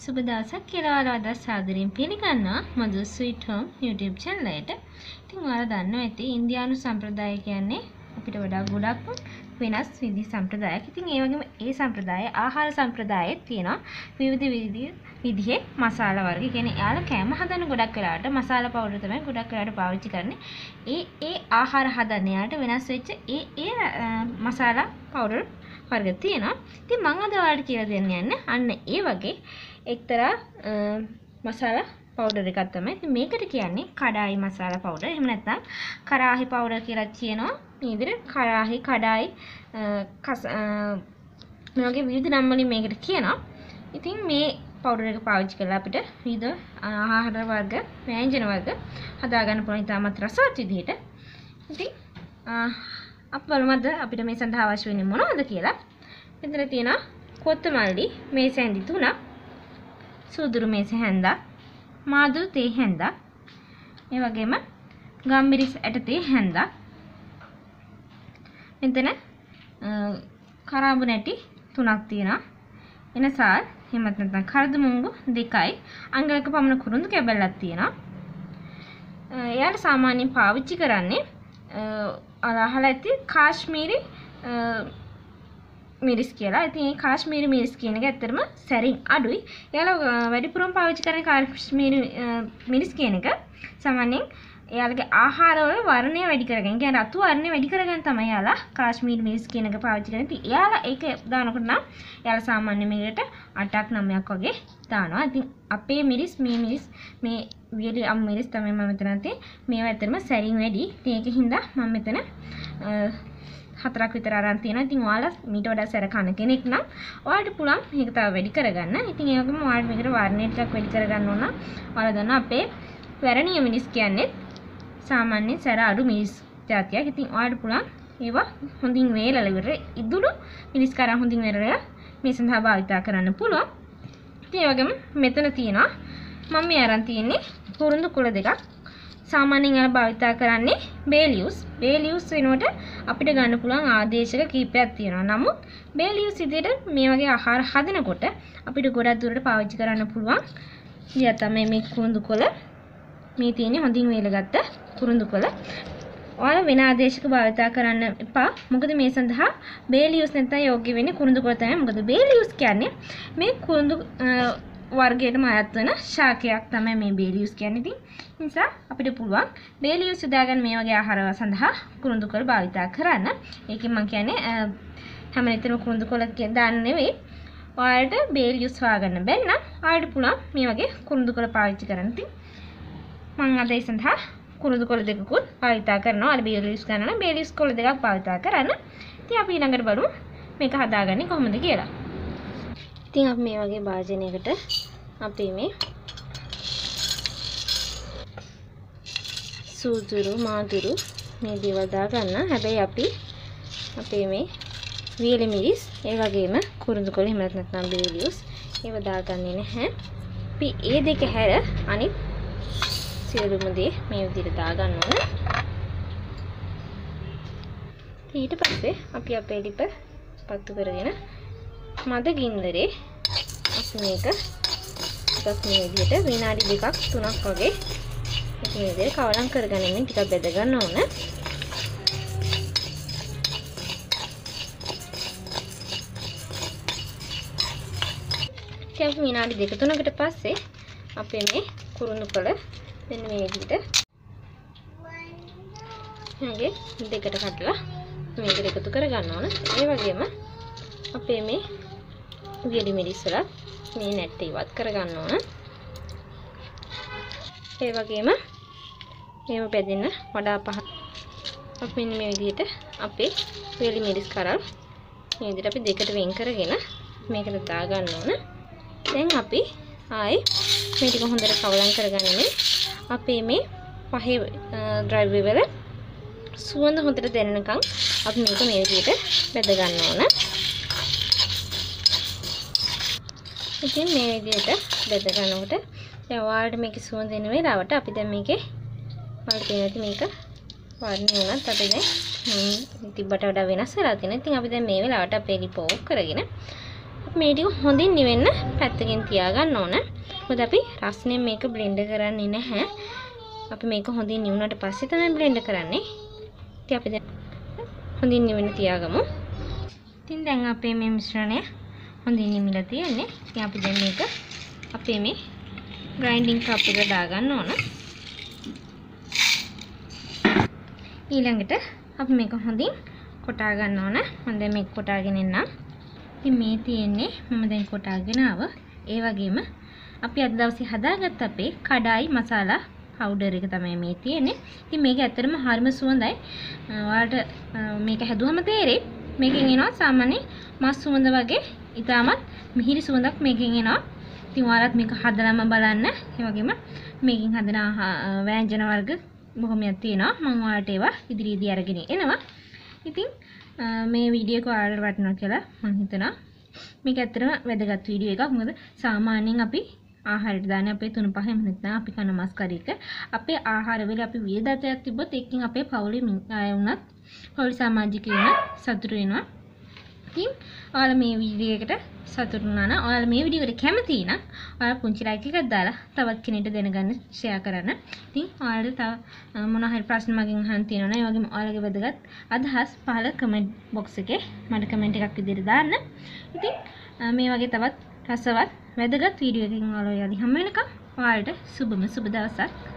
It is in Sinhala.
සුබ දවසක් කියලා ඔයාලා අද සාදරයෙන් පිළිගන්නවා Madoo Sweet Home YouTube channel එකට. ඉතින් ඔයාලා දන්නවා ඇති ඉන්දියානු සම්ප්‍රදාය කියන්නේ අපිට වඩා ගොඩක් වෙනස් විදි සම්ප්‍රදායක්. ඉතින් ඒ වගේම ඒ සම්ප්‍රදාය ආහාර සම්ප්‍රදායෙත් තියෙනවා විවිධ විදිහේ මසාලා වර්ග. කියන්නේ යාළුවා කෑම හදන ගොඩක් වෙලාවට මසාලා පවුඩර් තමයි ගොඩක් වෙලාවට පාවිච්චි කරන්නේ. ඒ ආහාර හදන්න යාට වෙනස් වෙච්ච ඒ මසාලා පවුඩර් වර්ග තියෙනවා. ඉතින් මම අද ඔයාලට කියලා දෙන්න යන්නේ අන්න ඒ වගේ එක්තරා මසාලා පවුඩර් එකක් තමයි. ඉතින් මේකට කියන්නේ කඩායි මසාලා පවුඩර්. එහෙම නැත්නම් කරාහි පවුඩර් කියලා කියනවා. මේ විදිහට කරාහි කඩායි මේ වගේ විවිධ නම් වලින් මේකට කියනවා. ඉතින් මේ පවුඩර් එක පාවිච්චි කරලා අපිට විවිධ ආහාර වර්ග, ව්‍යංජන වර්ග හදා ගන්න පුළුවන් ඉතාමත් රසවත් විදිහට. ඉතින් අපි බලමු අද අපිට මේ සඳහා අවශ්‍ය වෙන්නේ මොනවද කියලා. මෙතන තියෙනවා කොත්තමල්ලි මේස හැඳි 3ක්, සූදුරු මේස හැන්දක්, මාදු තේ හැන්දක්, ඒ වගේම ගම්මිරිස් ඇට තේ හැන්දක්. මෙතන කරාඹු නැටි 3ක් තියෙනවා. එනසාල් එහෙමත් නැත්නම් කරදමුංගු 2යි, අංගලක පමණ කුරුඳු කැබල්ලක් තියෙනවා. එයාට සාමාන්‍යයෙන් පාවිච්චි කරන්නේ අහලා ඇති කාශ්මීරි මිරිස් කියලා. ඉතින් මේ කාශ්මීරි මිරිස් කියන එක ඇත්තටම සැරින් අඩුයි. එයාලා වැඩිපුරම පාවිච්චි කරන්නේ කාශ්මීරි මිරිස් කියන එක. සාමාන්‍යයෙන් එයාලගේ ආහාරවල වර්ණය වැඩි කරගන්න, කියන්නේ රතු වර්ණය වැඩි කරගන්න තමයි එයාලා කාශ්මීරි මිරිස් කියන එක පාවිච්චි කරන්නේ. ඉතින් එයාලා ඒක දානකොට නම් එයාලා සාමාන්‍ය මේකට 8ක් 9ක් වගේ දානවා. ඉතින් අපේ මිරිස් මේ වියලි මිරිස් තමයි මම මෙතන තියෙන්නේ. මේවා ඇත්තටම සැරින් වැඩි. ඉතින් ඒකින්ද මම මෙතන 4ක් විතර අරන් තියෙනවා. ඉතින් ඔයාලා මීට වඩා සැර කන කෙනෙක් නම් ඔයාලට පුළුවන් මේක තව වැඩි කරගන්න. ඉතින් ඒ වගේම ඔයාලට මේකට වර්ණය ටිකක් වැඩි කරගන්න ඕන නම් ඔයාලා දන්නවා අපේ වැරණිය මිරිස් කියන්නේ සාමාන්‍යයෙන් සැර අඩු මිරිස් జాතියක්. ඉතින් ඔයාලට පුළුවන් ඒවා හොඳින් වේලලා ඉවර ඉදුණු මිරිස් කරන් හොඳින් වේලලා මේ සඳහා භාවිතා කරන්න පුළුවන්. ඉතින් ඒ වගේම මෙතන තියෙනවා මම මේ අරන් තියෙන්නේ කුරුඳු කුල දෙකක්. සාමාන්‍යයෙන් යාලා භාවිතා කරන්නේ බේලියුස්. බේලියුස් වෙනුවට අපිට ගන්න පුළුවන් ආදේශක කීපයක් තියෙනවා. නමුත් බේලියුස් විදිහට මේ වගේ ආහාර හදනකොට අපිට ගොඩක් දුරට පාවිච්චි කරන්න පුළුවන්. ඉතින් තමයි මේ කුරුඳු කොළ මේ තියෙන්නේ හොඳින් වේලගත්ත කුරුඳු කොළ. ඔයාලා වෙන ආදේශක භාවිතා කරන්න එපා. මොකද මේ සඳහා බේලියුස් නැත්නම් යෝග්‍ය වෙන්නේ කුරුඳු කොළ තමයි. මොකද බේලියුස් කියන්නේ මේ කුරුඳු වර්ගයටම අයත් වෙන ශාකයක් තමයි මේ බේලියුස් කියන්නේ. ඉතින් නිසා අපිට පුළුවන් බේලියුස් යොදාගන්න මේ වගේ ආහාර සඳහා කුරුඳු කොළ භාවිතා කරන්න. ඒකෙන් මම කියන්නේ හැම නිතරම කුරුඳු කොළ දාන්න නෙවෙයි. ඔයාලට බේලියුස් හොයාගන්න බැරි නම් ඔයාලට පුළුවන් මේ වගේ කුරුඳු කොළ පාවිච්චි කරන්න. ඉතින් මම අද ඒ සඳහා කුරුඳු කොළ දෙකකුත් භාවිතා කරනවා. අර බේලියුස් ගන්න නම් බේලියුස් කොළ දෙකක් භාවිතා කරන්න. ඉතින් අපි ඊළඟට බලමු මේක හදාගන්නේ කොහොමද කියලා. ඉතින් අපි මේ වගේ භාජනයකට අපි මේ සූදුරු මාදුරු මේ දේවල් දාගන්න. හැබැයි අපි අපේ මේ වියලි මිරිස් ඒ වගේම කුරුඳු කොළ එහෙම නැත්නම් බේලියුස් ඒව දාගන්නේ නැහැ. අපි ඒ දෙක හැර අනිත් සියලුම දේ මේ විදිහට දාගන්න ඕන. ඊට පස්සේ අපි අපේ ලිප පත්තු කරගෙන මද ගින්දරේ අපි මේක ටිකක් මේ විදිහට විනාඩි 2ක් 3ක් වගේ මේ විදිහට කවලම් කරගනිමින් ටිකක් බෙද ගන්න ඕන. ටිකක් විනාඩි 2-3කට පස්සේ අපේ මේ කුරුඳු කොළ මෙන්න මේ විදිහට හැගේ දෙකට කඩලා මේකට එකතු කරගන්න ඕන. ඒ වගේම අපේ මේ වියලි මිරිස් වල මේ නැට්ට ඉවත් කරගන්න ඕන. ඒ වගේම මේව බෙදෙන්න වඩා පහත් අපි මෙන්න මේ විදිහට අපේ වියලි මිරිස් කරල් මේ විදිහට අපි දෙකට වෙන් කරගෙන මේකට දා ගන්න ඕන. දැන් අපි ආයේ මේ ටික හොඳට කවලම් කරගන්නේ අපේ මේ පහේ ඩ්‍රයි වල සුවඳ හොඳට දැනෙනකන් අපි මේක මේ විදිහට බෙද ගන්න ඕන. ඉතින් මේ විදිහට බෙද ගන්නකොට දැන් ඔයාලට මේකේ සුවඳ එන වෙලාවට අපි දැන් මේකේ වලට තියෙන මේක වර්ණය වුණත් අපි දැන් තිබ්බට වඩා වෙනස් වෙලා තියෙනවා. ඉතින් අපි දැන් මේ වෙලාවට අපේ ලිප ඕෆ් කරගෙන මේ ටික හොඳින් නිවෙන්න පැත්තකින් තියාගන්න ඕන. මොකද අපි රස්නේ මේක බ්ලෙන්ඩ් කරන්නේ නැහැ. අපි මේක හොඳින් නිවුනට පස්සේ තමයි බ්ලෙන්ඩ් කරන්නේ. ඉතින් අපි දැන් හොඳින් නිවෙන්න තියාගමු. ඉතින් දැන් අපේ මේ මිශ්‍රණය හොඳින් නිමිලා තියෙන්නේ. ඉතින් අපි දැන් මේක අපේ මේ grinding cup එකට දාගන්න ඕන. ඊළඟට අපි මේක හොඳින් කොටා ගන්න ඕන. මම දැන් මේක කොටාගෙන එන්නම්. ඉතින් මේ තියෙන්නේ මම දැන් කොටාගෙන ආවා. ඒ වගේම අපි අද දවසේ හදාගත්ත අපේ කඩායි මසාලා පවුඩර් එක තමයි මේ තියෙන්නේ. ඉතින් මේක ඇත්තටම හරිම සුවඳයි. ඔයාලට මේක හැදුවම තේරෙයි. මේකෙන් එනවා සාමාන්‍ය මස් සුවඳ වගේ ඉතාමත් මිහිරි සුවඳක් මේකෙන් එනවා. ඉතින් ඔයාලත් මේක හදලාම බලන්න. ඒ වගේම මේකෙන් හදන ව්‍යංජන වර්ග බොහොමයක් තියෙනවා. මම ඔයාලට ඒවා ඉදිරියේදී අරගෙන එනවා. ඉතින් මේ වීඩියෝ එක ඔයාලට වටිනවා කියලා මම හිතනවා. මේක ඇත්තටම වැදගත් වීඩියෝ එකක්. මොකද සාමාන්‍යයෙන් අපි ආහාරයට දාන්නේ අපේ 3-5 මිනිත් නම් අපි කන මස් කරි එක. අපේ ආහාරවල අපි වියදතයක් තිබ්බොත් ඒකෙන් අපේ පවුලේ අය වුණත් පවුල් සමාජිකයෝ වුණත් සතුටු වෙනවා. ඉතින් ඔයාලා මේ වීඩියෝ එකට සතුටු වුණා නම් ඔයාලා මේ වීඩියෝ එකට කැමති නම් ඔයාලා පුංචි ලයික් එකක් දාලා තවත් කෙනෙක්ට දැනගන්න ෂෙයා කරන්න. ඉතින් ඔයාලට තව මොනවා හරි ප්‍රශ්න මගෙන් අහන්න තියෙනවා නම් ඒ වගේම ඔයාලගේ වැදගත් අදහස් පහළ කමෙන්ට් බොක්ස් එකේ මට කමෙන්ට් එකක් විදිහට දාන්න. ඉතින් මේ වගේ තවත් රසවත් වැදගත් වීඩියෝ එකකින් ඔයාලා යලි හැම වෙලකම් ඔයාලට සුබම සුබ දවසක්.